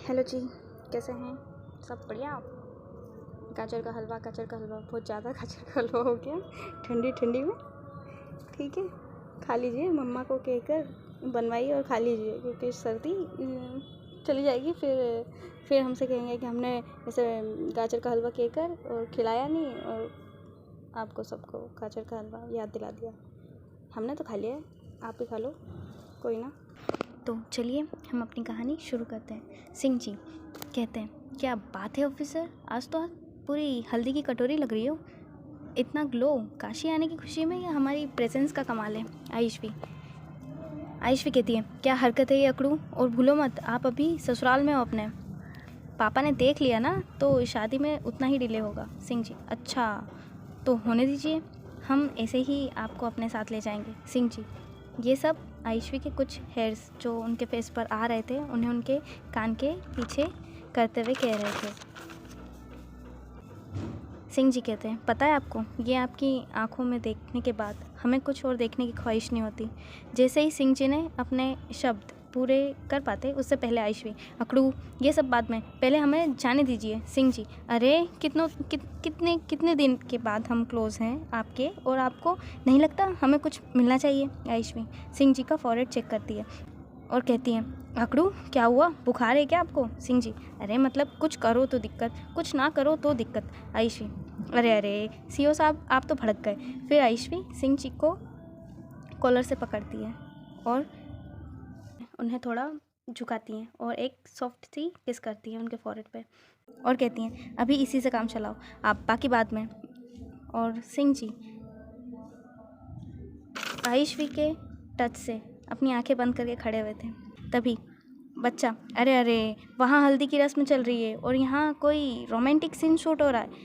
Hello जी, कैसे हैं? सब बढ़िया। गाजर का हलवा बहुत ज़्यादा गाजर का हलवा हो गया ठंडी ठंडी में। ठीक है, खा लीजिए, मम्मा को कहकर बनवाइए और खा लीजिए, क्योंकि सर्दी चली जाएगी। फिर हमसे कहेंगे कि हमने ऐसे गाजर का हलवा कहकर और खिलाया नहीं, और आपको सबको गाजर का हलवा याद दिला दिया। हमने तो खा लिया है, आप भी खा लो, कोई ना। तो चलिए हम अपनी कहानी शुरू करते हैं। सिंह जी कहते हैं, क्या बात है ऑफिसर, आज तो आप पूरी हल्दी की कटोरी लग रही हो। इतना ग्लो काशी आने की खुशी में या हमारी प्रेजेंस का कमाल है? आयुष्वी कहती है, क्या हरकत है ये अकड़ू, और भूलो मत आप अभी ससुराल में हो अपने। पापा ने देख लिया ना तो शादी में उतना ही डिले होगा। सिंह जी, अच्छा तो होने दीजिए, हम ऐसे ही आपको अपने साथ ले जाएंगे। सिंह जी, ये सब आयुष्वी के कुछ हेयर्स जो उनके फेस पर आ रहे थे उन्हें उनके कान के पीछे करते हुए कह रहे थे। सिंह जी कहते हैं, पता है आपको, ये आपकी आंखों में देखने के बाद हमें कुछ और देखने की ख्वाहिश नहीं होती। जैसे ही सिंह जी ने अपने शब्द पूरे कर पाते उससे पहले आयुष्वी, अकड़ू ये सब बाद में, पहले हमें जाने दीजिए। सिंह जी, अरे कितने दिन के बाद हम क्लोज हैं आपके, और आपको नहीं लगता हमें कुछ मिलना चाहिए? आयुष्वी सिंह जी का फॉरहेड चेक करती है और कहती हैं, अकड़ू क्या हुआ, बुखार है क्या आपको? सिंह जी, अरे मतलब कुछ करो तो दिक्कत, कुछ ना करो तो दिक्कत। आयुष्वी, अरे सीओ साहब आप तो भड़क गए। फिर आयुष्वी सिंह जी को कॉलर से पकड़ती है और उन्हें थोड़ा झुकाती हैं और एक सॉफ्ट सी किस करती है उनके फॉरहेड पे, और कहती हैं, अभी इसी से काम चलाओ, आप बाकी बाद में। और सिंह जी आयुष्वी के टच से अपनी आंखें बंद करके खड़े हुए थे। तभी बच्चा, अरे वहाँ हल्दी की रस्म चल रही है और यहाँ कोई रोमांटिक सीन शूट हो रहा है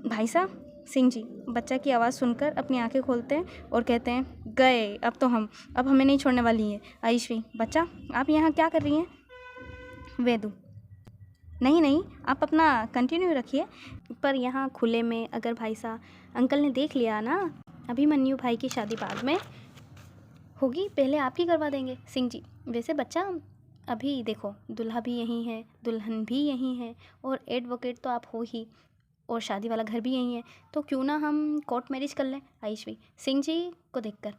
भाई साहब। सिंह जी बच्चा की आवाज़ सुनकर अपनी आंखें खोलते हैं और कहते हैं, गए अब हमें नहीं छोड़ने वाली है। आयुष्वी, बच्चा आप यहाँ क्या कर रही हैं? वेदू, नहीं आप अपना कंटिन्यू रखिए, पर यहाँ खुले में अगर भाई साहब अंकल ने देख लिया ना, अभिमन्यु भाई की शादी बाद में होगी, पहले आप ही करवा देंगे। सिंह जी, वैसे बच्चा अभी देखो, दूल्हा भी यहीं है, दुल्हन भी यहीं है, और एडवोकेट तो आप हो ही, और शादी वाला घर भी यहीं है, तो क्यों ना हम कोर्ट मैरिज कर लें? आयुष्वी सिंह जी को देखकर,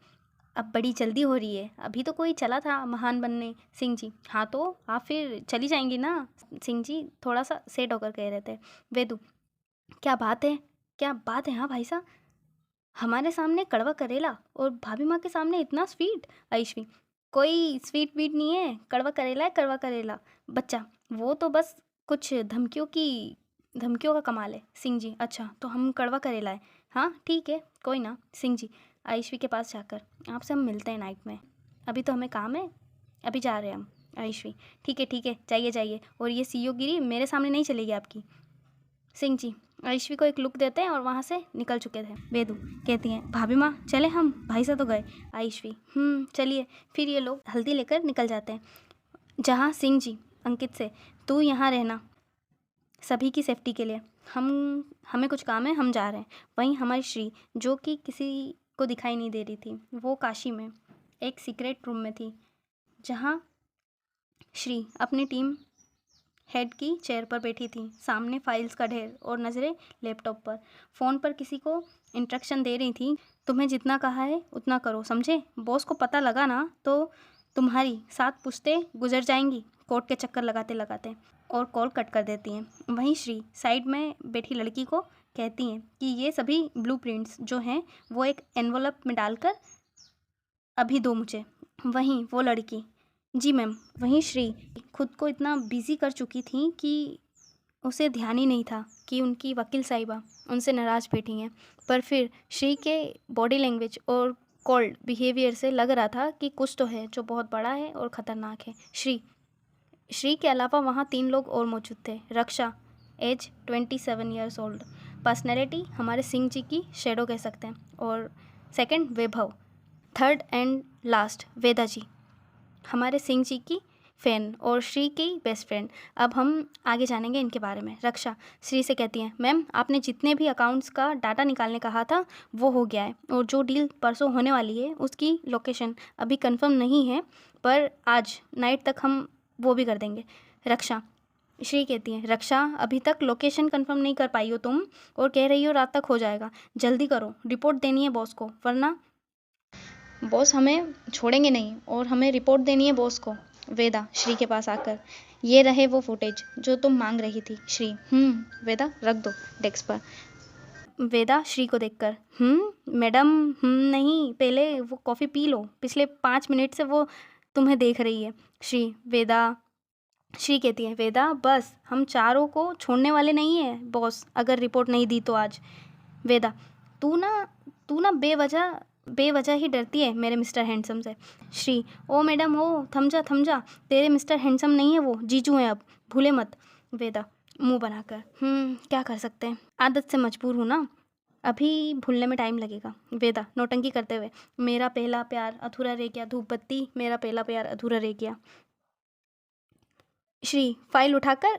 अब बड़ी जल्दी हो रही है, अभी तो कोई चला था महान बनने। सिंह जी, हाँ तो आप फिर चली जाएंगी ना? सिंह जी थोड़ा सा सेट होकर कह रहे थे। वेदू, क्या बात है हाँ भाई साहब, हमारे सामने कड़वा करेला और भाभी माँ के सामने इतना स्वीट। आयुष्वी, कोई स्वीट वीट नहीं है, कड़वा करेला है, कड़वा करेला। बच्चा, वो तो बस कुछ धमकियों का कमाल है। सिंह जी, अच्छा तो हम कड़वा करेला है, हाँ ठीक है कोई ना। सिंह जी आयुष्वी के पास जाकर, आपसे हम मिलते हैं नाइट में, अभी तो हमें काम है, अभी जा रहे हैं हम। आयुष्वी, ठीक है जाइए, और ये सीईओ गिरी मेरे सामने नहीं चलेगी आपकी। सिंह जी आयुष्वी को एक लुक देते हैं और वहाँ से निकल चुके थे। वेदू कहती हैं, भाभी माँ चले हम, भाई साहब तो गए। आयुष्वी, चलिए। फिर ये लोग हल्दी लेकर निकल जाते हैं, जहाँ सिंह जी अंकित से, तू यहाँ रहना सभी की सेफ्टी के लिए, हमें कुछ काम है, हम जा रहे हैं। वहीं हमारी श्री, जो कि किसी को दिखाई नहीं दे रही थी, वो काशी में एक सीक्रेट रूम में थी, जहाँ श्री अपनी टीम हेड की चेयर पर बैठी थी, सामने फाइल्स का ढेर और नज़रें लैपटॉप पर। फ़ोन पर किसी को इंस्ट्रक्शन दे रही थी, तुम्हें जितना कहा है उतना करो, समझे? बॉस को पता लगा ना तो तुम्हारी 7 पुश्तें गुजर जाएंगी कोर्ट के चक्कर लगाते लगाते। और कॉल कट कर देती हैं। वहीं श्री साइड में बैठी लड़की को कहती हैं कि ये सभी ब्लूप्रिंट्स जो हैं वो एक एनवलप में डालकर अभी दो मुझे। वहीं वो लड़की, जी मैम। वहीं श्री खुद को इतना बिजी कर चुकी थी कि उसे ध्यान ही नहीं था कि उनकी वकील साहिबा उनसे नाराज़ बैठी हैं, पर फिर श्री के बॉडी लैंग्वेज और कोल्ड बिहेवियर से लग रहा था कि कुछ तो है जो बहुत बड़ा है और ख़तरनाक है। श्री के अलावा वहाँ 3 लोग और मौजूद थे। Raksha, age 27 years old, personality हमारे सिंह जी की शेडो कह सकते हैं, और second Vaibhav, third and last Veda ji, हमारे सिंह जी की फ़ैन और श्री की बेस्ट फ्रेंड। अब हम आगे जानेंगे इनके बारे में। रक्षा श्री से कहती हैं, मैम आपने जितने भी अकाउंट्स का डाटा निकालने कहा था वो हो गया है, और जो डील परसों होने वाली है उसकी लोकेशन अभी कंफर्म नहीं है, पर आज नाइट तक हम वो भी कर देंगे। रक्षा, श्री कहती है, रक्षा अभी तक लोकेशन कंफर्म नहीं कर पाई हो तुम और कह रही हो रात तक हो जाएगा। जल्दी करो, रिपोर्ट देनी है बॉस को, वरना बॉस हमें छोड़ेंगे नहीं और हमें रिपोर्ट देनी है बॉस को। वेदा श्री के पास आकर, ये रहे वो फुटेज जो तुम मांग रही थी। श्री, वेदा रख दो डेस्क पर। वेदा श्री को देखकर, मैडम, नहीं, पहले वो कॉफ़ी पी लो, पिछले 5 मिनट से वो तुम्हें देख रही है। श्री, वेदा। श्री कहती है, वेदा बस, हम चारों को छोड़ने वाले नहीं है बॉस, अगर रिपोर्ट नहीं दी तो आज। वेदा, तू ना बेवजह ही डरती है मेरे मिस्टर हैंडसम से। श्री, ओ मैडम, ओ थम जा, तेरे मिस्टर हैंडसम नहीं है वो, जीजू हैं अब, भूले मत। वेदा मुंह बनाकर, क्या कर सकते हैं, आदत से मजबूर हूँ ना, अभी भूलने में टाइम लगेगा। वेदा नौटंकी करते हुए, मेरा पहला प्यार अधूरा रह गया, धूप बत्ती, मेरा पहला प्यार अधूरा रह गया। श्री फाइल उठाकर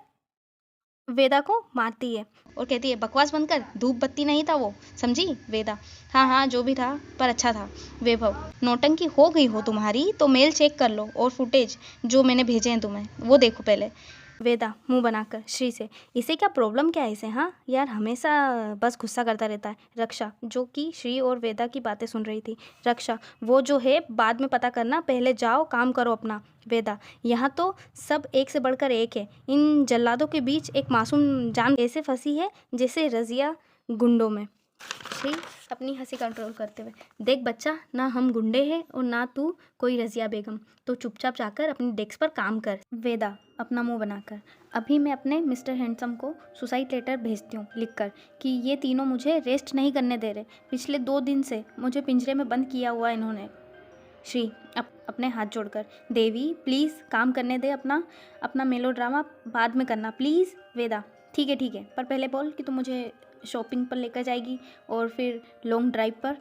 वेदा को मारती है और कहती है, बकवास बंद कर, धूप बत्ती नहीं था वो, समझी। वेदा, हाँ जो भी था, पर अच्छा था। वैभव, नौटंकी हो गई हो तुम्हारी तो मेल चेक कर लो और फुटेज जो मैंने भेजे हैं तुम्हें वो देखो पहले। वेदा मुंह बनाकर श्री से, इसे क्या प्रॉब्लम क्या है इसे, हाँ यार हमेशा बस गुस्सा करता रहता है। रक्षा, जो कि श्री और वेदा की बातें सुन रही थी, रक्षा, वो जो है बाद में पता करना, पहले जाओ काम करो अपना। वेदा, यहाँ तो सब एक से बढ़कर एक है, इन जल्लादों के बीच एक मासूम जान ऐसे फंसी है जैसे रजिया गुंडों में। श्री अपनी हंसी कंट्रोल करते हुए, देख बच्चा, ना हम गुंडे हैं और ना तू कोई रजिया बेगम, तो चुपचाप जाकर अपनी डेस्क पर काम कर। वेदा अपना मुंह बनाकर, अभी मैं अपने मिस्टर हैंडसम को सुसाइड लेटर भेजती हूँ लिखकर कि ये तीनों मुझे रेस्ट नहीं करने दे रहे, पिछले 2 दिन से मुझे पिंजरे में बंद किया हुआ इन्होंने। श्री अपने हाथ जोड़कर, देवी प्लीज़ काम करने दे, अपना मेलोड्रामा बाद में करना प्लीज़। वेदा, ठीक है, पर पहले बोल कि तू मुझे शॉपिंग पर लेकर जाएगी और फिर लॉन्ग ड्राइव पर।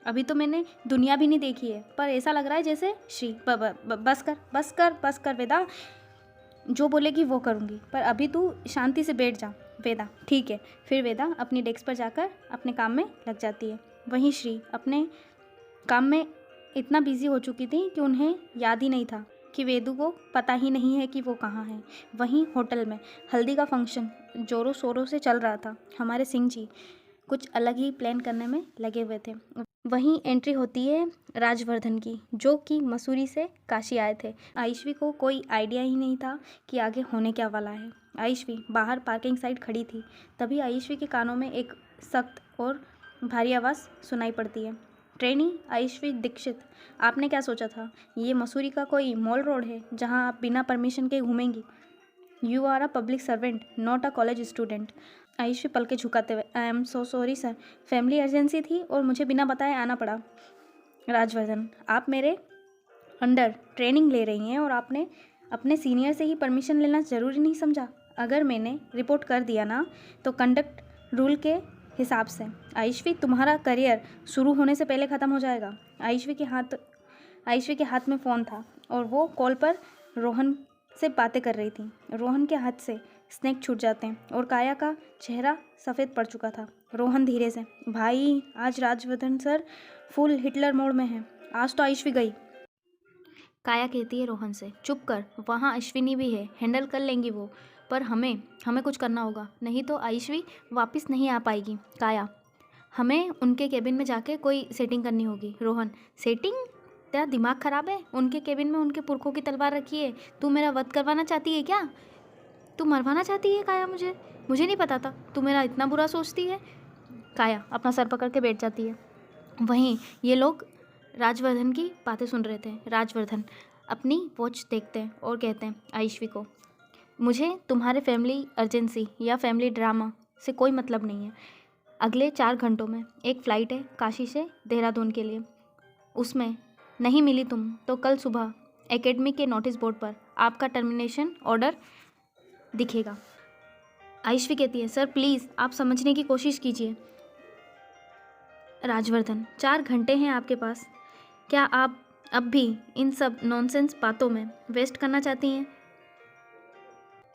अभी तो मैंने दुनिया भी नहीं देखी है, पर ऐसा लग रहा है जैसे। श्री, बस कर वेदा, जो बोलेगी वो करूँगी, पर अभी तू शांति से बैठ जा। वेदा, ठीक है। फिर वेदा अपनी डेस्क पर जाकर अपने काम में लग जाती है। वहीं श्री अपने काम में इतना बिजी हो चुकी थी कि उन्हें याद ही नहीं था कि वेदू को पता ही नहीं है कि वो कहाँ है। वहीं होटल में हल्दी का फंक्शन जोरों शोरों से चल रहा था। हमारे सिंह जी कुछ अलग ही प्लान करने में लगे हुए थे। वहीं एंट्री होती है राजवर्धन की, जो कि मसूरी से काशी आए थे। आयुष्वी को कोई आइडिया ही नहीं था कि आगे होने क्या वाला है। आयुष्वी बाहर पार्किंग साइड खड़ी थी, तभी आयुष्वी के कानों में एक सख्त और भारी आवाज़ सुनाई पड़ती है, ट्रेनी आयुष्वी दीक्षित, आपने क्या सोचा था ये मसूरी का कोई मॉल रोड है जहां आप बिना परमिशन के घूमेंगी? You are a public servant, not a college student. Ayushvi पलके झुकाते हुए, I am so sorry sir, family emergency थी और मुझे बिना बताए आना पड़ा। राजवर्धन, आप मेरे अंडर ट्रेनिंग ले रही हैं और आपने अपने सीनियर से ही परमिशन लेना ज़रूरी नहीं समझा? अगर मैंने रिपोर्ट कर दिया ना तो कंडक्ट रूल के हिसाब से आयुष्वी तुम्हारा करियर शुरू होने से पहले ख़त्म हो जाएगा। आयुष्वी के हाथ में फ़ोन था और वो कॉल पर रोहन से बातें कर रही थी। रोहन के हाथ से स्नैक छूट जाते हैं और काया का चेहरा सफ़ेद पड़ चुका था। रोहन धीरे से, भाई आज Rajvardhan sir full Hitler mode में है, आज तो आयुष्वी गई। काया कहती है रोहन से, चुप कर, वहाँ अश्विनी भी है, हैंडल कर लेंगी वो, पर हमें कुछ करना होगा, नहीं तो आयुष्वी वापस नहीं आ पाएगी। काया, हमें उनके केबिन में जाके कोई सेटिंग करनी होगी। रोहन, सेटिंग? तेरा दिमाग ख़राब है? उनके केबिन में उनके पुरखों की तलवार रखी है, तू मेरा वध करवाना चाहती है क्या? तू मरवाना चाहती है काया मुझे नहीं पता था तू मेरा इतना बुरा सोचती है। काया अपना सर पकड़ के बैठ जाती है। वहीं ये लोग राजवर्धन की बातें सुन रहे थे। राजवर्धन अपनी वॉच देखते हैं और कहते हैं आयुष्वी को, मुझे तुम्हारे फैमिली अर्जेंसी या फैमिली ड्रामा से कोई मतलब नहीं है। अगले 4 घंटों में एक फ़्लाइट है काशी से देहरादून के लिए, उसमें नहीं मिली तुम तो कल सुबह एकेडमी के नोटिस बोर्ड पर आपका टर्मिनेशन ऑर्डर दिखेगा। आयुष्वी कहती है, सर प्लीज़ आप समझने की कोशिश कीजिए। राजवर्धन, 4 घंटे हैं आपके पास, क्या आप अब भी इन सब नॉनसेंस बातों में वेस्ट करना चाहती हैं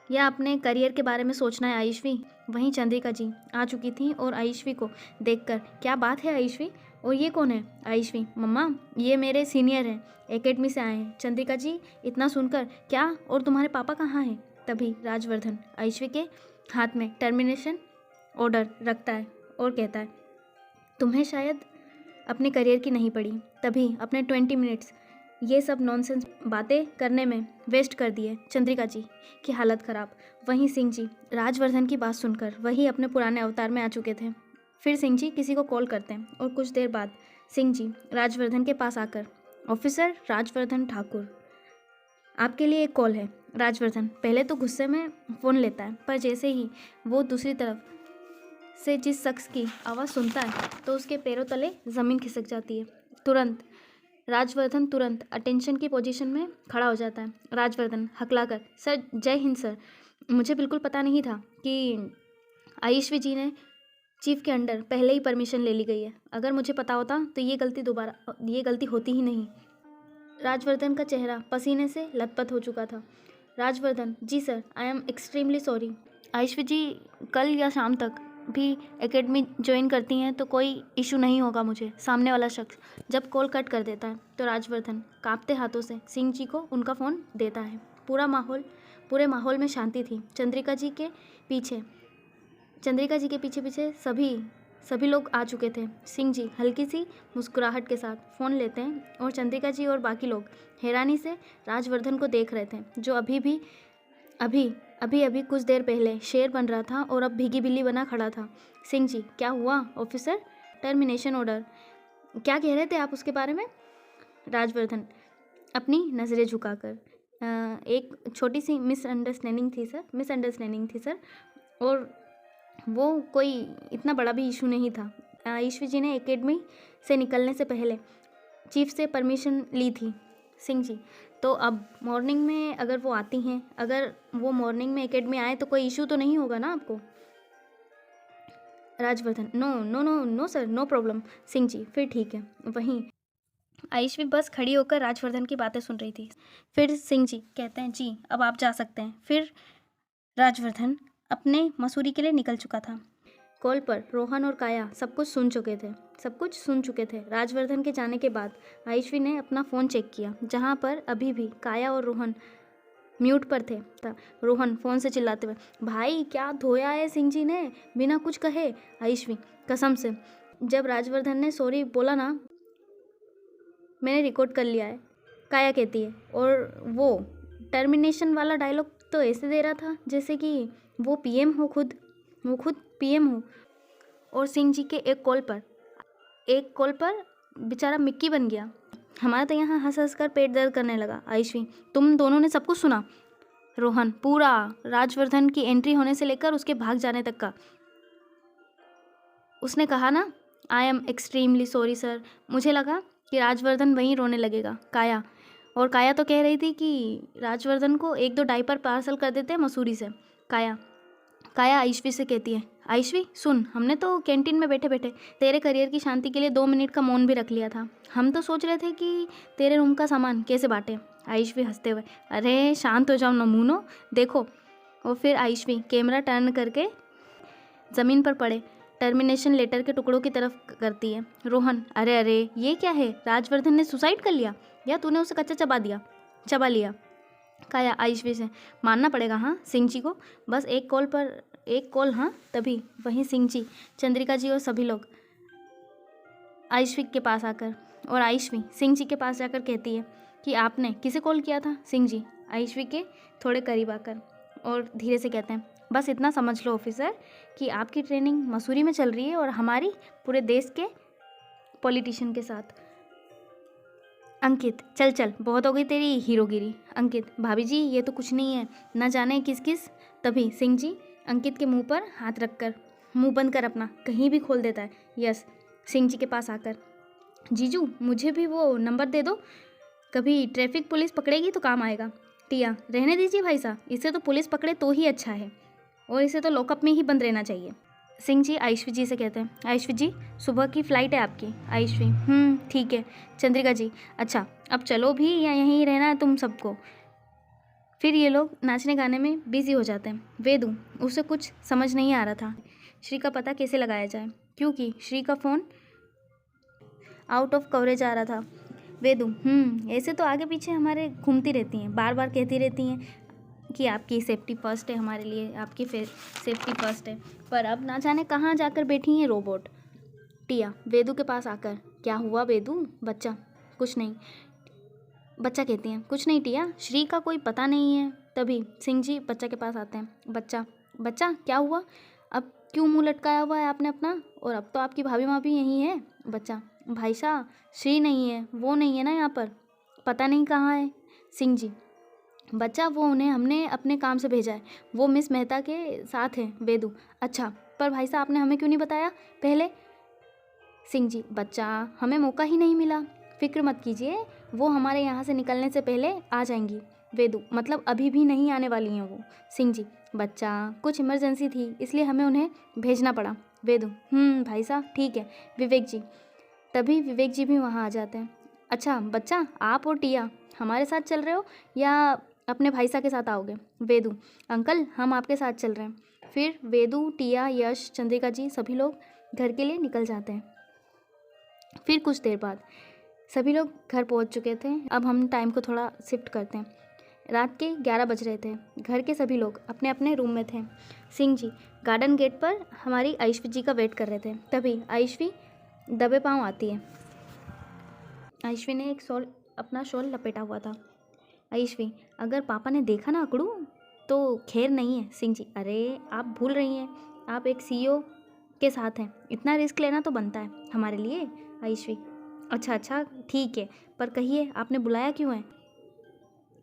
या अपने करियर के बारे में सोचना है आयुष्वी? वहीं चंद्रिका जी आ चुकी थीं और आयुष्वी को देखकर, क्या बात है आयुष्वी, और ये कौन है? आयुष्वी, मम्मा ये मेरे सीनियर हैं, एकेडमी से आए हैं। चंद्रिका जी इतना सुनकर, क्या, और तुम्हारे पापा कहाँ हैं? तभी राजवर्धन आयुष्वी के हाथ में टर्मिनेशन ऑर्डर रखता है और कहता है, तुम्हें शायद अपने करियर की नहीं पड़ी, तभी अपने 20 मिनट्स ये सब नॉनसेंस बातें करने में वेस्ट कर दिए। चंद्रिका जी की हालत ख़राब। वहीं सिंह जी राजवर्धन की बात सुनकर वही अपने पुराने अवतार में आ चुके थे। फिर सिंह जी किसी को कॉल करते हैं और कुछ देर बाद सिंह जी राजवर्धन के पास आकर, ऑफिसर राजवर्धन ठाकुर, आपके लिए एक कॉल है। राजवर्धन पहले तो गुस्से में फ़ोन लेता है, पर जैसे ही वो दूसरी तरफ से जिस शख्स की आवाज़ सुनता है तो उसके पैरों तले ज़मीन खिसक जाती है। राजवर्धन तुरंत अटेंशन की पोजीशन में खड़ा हो जाता है। राजवर्धन हकलाकर, सर जय हिंद सर, मुझे बिल्कुल पता नहीं था कि आयुष्वी जी ने चीफ के अंडर पहले ही परमिशन ले ली गई है। अगर मुझे पता होता तो ये गलती होती ही नहीं। राजवर्धन का चेहरा पसीने से लथपथ हो चुका था। राजवर्धन, जी sir, I am extremely sorry. Ayushvi ji कल या शाम तक भी एकेडमी ज्वाइन करती हैं तो कोई इशू नहीं होगा मुझे। सामने वाला शख्स जब कॉल कट कर देता है तो राजवर्धन कांपते हाथों से सिंह जी को उनका फ़ोन देता है। पूरे माहौल में शांति थी। चंद्रिका जी के पीछे पीछे सभी लोग आ चुके थे। सिंह जी हल्की सी मुस्कुराहट के साथ फ़ोन लेते हैं और चंद्रिका जी और बाकी लोग हैरानी से राजवर्धन को देख रहे थे, जो अभी कुछ देर पहले शेर बन रहा था और अब भीगी बिल्ली बना खड़ा था। सिंह जी, क्या हुआ ऑफिसर? टर्मिनेशन ऑर्डर, क्या कह रहे थे आप उसके बारे में? राजवर्धन अपनी नज़रें झुकाकर, एक छोटी सी मिसअंडरस्टैंडिंग थी सर, और वो कोई इतना बड़ा भी इशू नहीं था। आयुष्वी जी ने एकेडमी से निकलने से पहले चीफ से परमिशन ली थी। सिंह जी, तो अब मॉर्निंग में अगर वो आती हैं, अगर वो मॉर्निंग में एकेडमी आए तो कोई इशू तो नहीं होगा ना आपको? Rajvardhan, no sir, no problem. Singh ji, फिर ठीक है। वहीं आयुष्वी बस खड़ी होकर राजवर्धन की बातें सुन रही थी। फिर सिंह जी कहते हैं, जी अब आप जा सकते हैं। फिर राजवर्धन अपने मसूरी के लिए निकल चुका था। कॉल पर रोहन और काया सब कुछ सुन चुके थे। राजवर्धन के जाने के बाद आयुष्वी ने अपना फ़ोन चेक किया, जहां पर अभी भी काया और रोहन म्यूट पर थे। रोहन फ़ोन से चिल्लाते हुए, भाई क्या धोया है सिंह जी ने बिना कुछ कहे? आयुष्वी, कसम से जब राजवर्धन ने सॉरी बोला ना, मैंने रिकॉर्ड कर लिया है, काया कहती है। और वो टर्मिनेशन वाला डायलॉग तो ऐसे दे रहा था जैसे कि वो खुद पीएम हो। और सिंह जी के एक कॉल पर बेचारा मिक्की बन गया। हमारा तो यहाँ हंस कर पेट दर्द करने लगा। आयुष्वी, तुम दोनों ने सब कुछ सुना? रोहन, पूरा, राजवर्धन की एंट्री होने से लेकर उसके भाग जाने तक का। उसने कहा ना, आई एम एक्सट्रीमली सॉरी सर। मुझे लगा कि राजवर्धन वहीं रोने लगेगा। काया तो कह रही थी कि राजवर्धन को 1-2 डायपर पार्सल कर देते हैं मसूरी से। काया आयुष्वी से कहती है, आयुष्वी सुन, हमने तो कैंटीन में बैठे बैठे तेरे करियर की शांति के लिए 2 मिनट का मौन भी रख लिया था। हम तो सोच रहे थे कि तेरे रूम का सामान कैसे बांटे। आयुष्वी हंसते हुए, अरे शांत हो जाओ नमूनो, देखो। और फिर आयुष्वी कैमरा टर्न करके ज़मीन पर पड़े टर्मिनेशन लेटर के टुकड़ों की तरफ करती है। रोहन, अरे ये क्या है? राजवर्धन ने सुसाइड कर लिया या तूने उसे कच्चा चबा लिया? काया आयुष्वी से, मानना पड़ेगा हाँ सिंह जी को, बस एक कॉल हाँ। तभी वहीं सिंह जी, चंद्रिका जी और सभी लोग आयुष्वी के पास आकर, और आयुष्वी सिंह जी के पास जाकर कहती है कि आपने किसे कॉल किया था? सिंह जी आयुष्वी के थोड़े करीब आकर और धीरे से कहते हैं, बस इतना समझ लो ऑफिसर कि आपकी ट्रेनिंग मसूरी में चल रही है और हमारी पूरे देश के पॉलिटिशियन के साथ। अंकित, चल बहुत हो गई तेरी हीरोगिरी। अंकित, भाभी जी ये तो कुछ नहीं है, न जाने किस। तभी सिंह जी अंकित के मुंह पर हाथ रखकर, मुंह बंद कर अपना, कहीं भी खोल देता है। यस, सिंह जी के पास आकर, जीजू मुझे भी वो नंबर दे दो, कभी ट्रैफिक पुलिस पकड़ेगी तो काम आएगा। टिया, रहने दीजिए भाई साहब, इसे तो पुलिस पकड़े तो ही अच्छा है, और इसे तो लॉकअप में ही बंद रहना चाहिए। सिंह जी आयुष्वी जी से कहते हैं, आयुष्वी जी सुबह की फ़्लाइट है आपकी। आयुष्वी, ठीक है। चंद्रिका जी, अच्छा अब चलो भी या यहीं रहना है तुम सबको? फिर ये लोग नाचने गाने में बिजी हो जाते हैं। वेदू, उसे कुछ समझ नहीं आ रहा था श्री का पता कैसे लगाया जाए, क्योंकि श्री का फ़ोन आउट ऑफ कवरेज आ रहा था। वेदू, ऐसे तो आगे पीछे हमारे घूमती रहती हैं, बार बार कहती रहती हैं कि आपकी सेफ्टी फर्स्ट है, हमारे लिए आपकी सेफ्टी फर्स्ट है, पर अब ना जाने कहाँ जाकर बैठी हैं रोबोट। टिया वेदू के पास आकर, क्या हुआ वेदू? बच्चा, कुछ नहीं। बच्चा कहती हैं, कुछ नहीं टिया, श्री का कोई पता नहीं है। तभी सिंह जी बच्चा के पास आते हैं। बच्चा, बच्चा क्या हुआ? अब क्यों मुंह लटकाया हुआ है आपने अपना? और अब तो आपकी भाभी माँ भी यहीं है। बच्चा, भाई साहब श्री नहीं है, वो नहीं है ना यहाँ पर, पता नहीं कहाँ है। सिंह जी, बच्चा वो उन्हें हमने अपने काम से भेजा है, वो मिस मेहता के साथ हैं। वेदू, अच्छा, पर भाई साहब आपने हमें क्यों नहीं बताया पहले? सिंह जी, बच्चा हमें मौका ही नहीं मिला। फिक्र मत कीजिए, वो हमारे यहाँ से निकलने से पहले आ जाएंगी। वेदू, मतलब अभी भी नहीं आने वाली हैं वो। सिंह जी, बच्चा कुछ इमरजेंसी थी इसलिए हमें उन्हें भेजना पड़ा। वेदू, भाई साहब ठीक है। विवेक जी, तभी विवेक जी भी वहाँ आ जाते हैं। अच्छा बच्चा, आप और टिया हमारे साथ चल रहे हो या अपने भाई साहब के साथ आओगे? वेदू, अंकल हम आपके साथ चल रहे हैं। फिर वेदू, टिया, यश, चंद्रिका जी सभी लोग घर के लिए निकल जाते हैं। फिर कुछ देर बाद सभी लोग घर पहुंच चुके थे। अब हम टाइम को थोड़ा शिफ्ट करते हैं। रात के 11 बज रहे थे। घर के सभी लोग अपने अपने रूम में थे। सिंह जी गार्डन गेट पर हमारी आयुष्वी जी का वेट कर रहे थे। तभी आयुष्वी दबे पाँव आती है। आयुष्वी ने एक अपना शॉल लपेटा हुआ था। आयुष्वी, अगर पापा ने देखा ना अकड़ू तो खैर नहीं है। सिंह जी, अरे आप भूल रही हैं, आप एक सीईओ के साथ हैं, इतना रिस्क लेना तो बनता है हमारे लिए। आयुष्वी, अच्छा अच्छा ठीक है, पर कहिए आपने बुलाया क्यों है?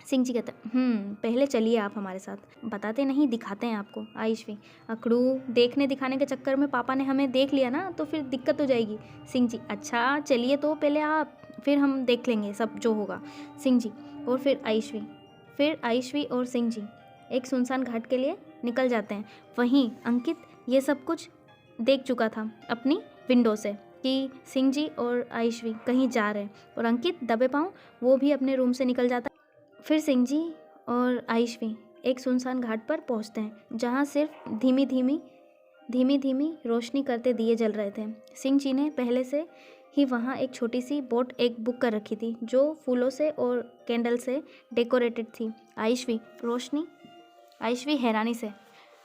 सिंह जी कहते हैं, पहले चलिए आप हमारे साथ, बताते नहीं दिखाते हैं आपको। आयुष्वी, अकड़ू देखने दिखाने के चक्कर में पापा ने हमें देख लिया ना तो फिर दिक्कत हो जाएगी। सिंह जी, अच्छा चलिए तो पहले आप, फिर हम देख लेंगे सब जो होगा। सिंह जी और फिर आयुष्वी और सिंह जी एक सुनसान घाट के लिए निकल जाते हैं। वहीं अंकित ये सब कुछ देख चुका था अपनी विंडो से कि सिंह जी और आयुष्वी कहीं जा रहे हैं, और अंकित दबे पाँव वो भी अपने रूम से निकल जाता है। फिर सिंह जी और आयुष्वी एक सुनसान घाट पर पहुंचते हैं जहां सिर्फ धीमी धीमी रोशनी करते दिए जल रहे थे। सिंह जी ने पहले से ही वहां एक छोटी सी बोट एक बुक कर रखी थी जो फूलों से और कैंडल से डेकोरेटेड थी। आयुष्वी हैरानी से,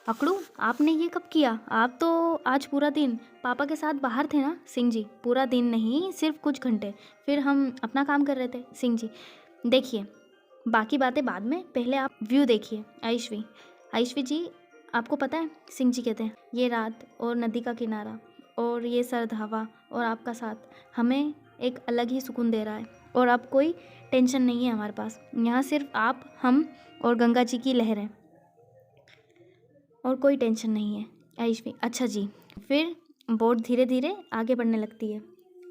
अकड़ू आपने ये कब किया? आप तो आज पूरा दिन पापा के साथ बाहर थे ना? सिंह जी, पूरा दिन नहीं, सिर्फ कुछ घंटे, फिर हम अपना काम कर रहे थे। सिंह जी, देखिए बाकी बातें बाद में, पहले आप व्यू देखिए। आयुष्वी जी आपको पता है? सिंह जी कहते हैं, ये रात और नदी का किनारा और ये सर्द हवा और आपका साथ हमें एक अलग ही सुकून दे रहा है, और अब कोई टेंशन नहीं है हमारे पास। यहाँ सिर्फ आप, हम और गंगा जी की लहरें, और कोई टेंशन नहीं है। आयुष्वी, अच्छा जी। फिर बोट धीरे धीरे आगे बढ़ने लगती है।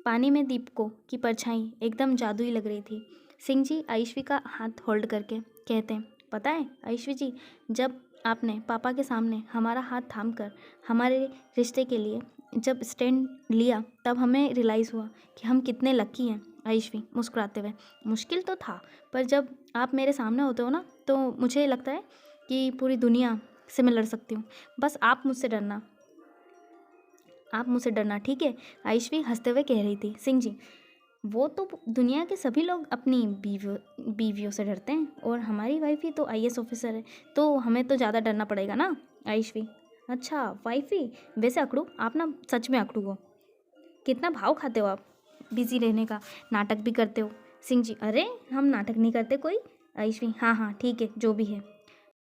पानी में दीपकों की परछाई एकदम जादुई लग रही थी। सिंह जी आयुष्वी का हाथ होल्ड करके कहते हैं, पता है आयुष्वी जी, जब आपने पापा के सामने हमारा हाथ थामकर हमारे रिश्ते के लिए जब स्टैंड लिया तब हमें रियलाइज़ हुआ कि हम कितने लकी हैं। आयुष्वी मुस्कुराते हुए, मुश्किल तो था, पर जब आप मेरे सामने होते हो ना तो मुझे लगता है कि पूरी दुनिया से मैं लड़ सकती हूँ। बस आप मुझसे डरना, ठीक है? आयुष्वी हंसते हुए कह रही थी। सिंह जी, वो तो दुनिया के सभी लोग अपनी बीवियों से डरते हैं, और हमारी वाइफ ही तो आईएएस ऑफिसर है, तो हमें तो ज़्यादा डरना पड़ेगा ना। आयुष्वी, अच्छा वाइफ ही? वैसे अकड़ू आप ना सच में अकड़ू हो, कितना भाव खाते हो आप, बिजी रहने का नाटक भी करते हो। सिंह जी, अरे हम नाटक नहीं करते कोई। आयुष्वी, हाँ हाँ ठीक है जो भी है।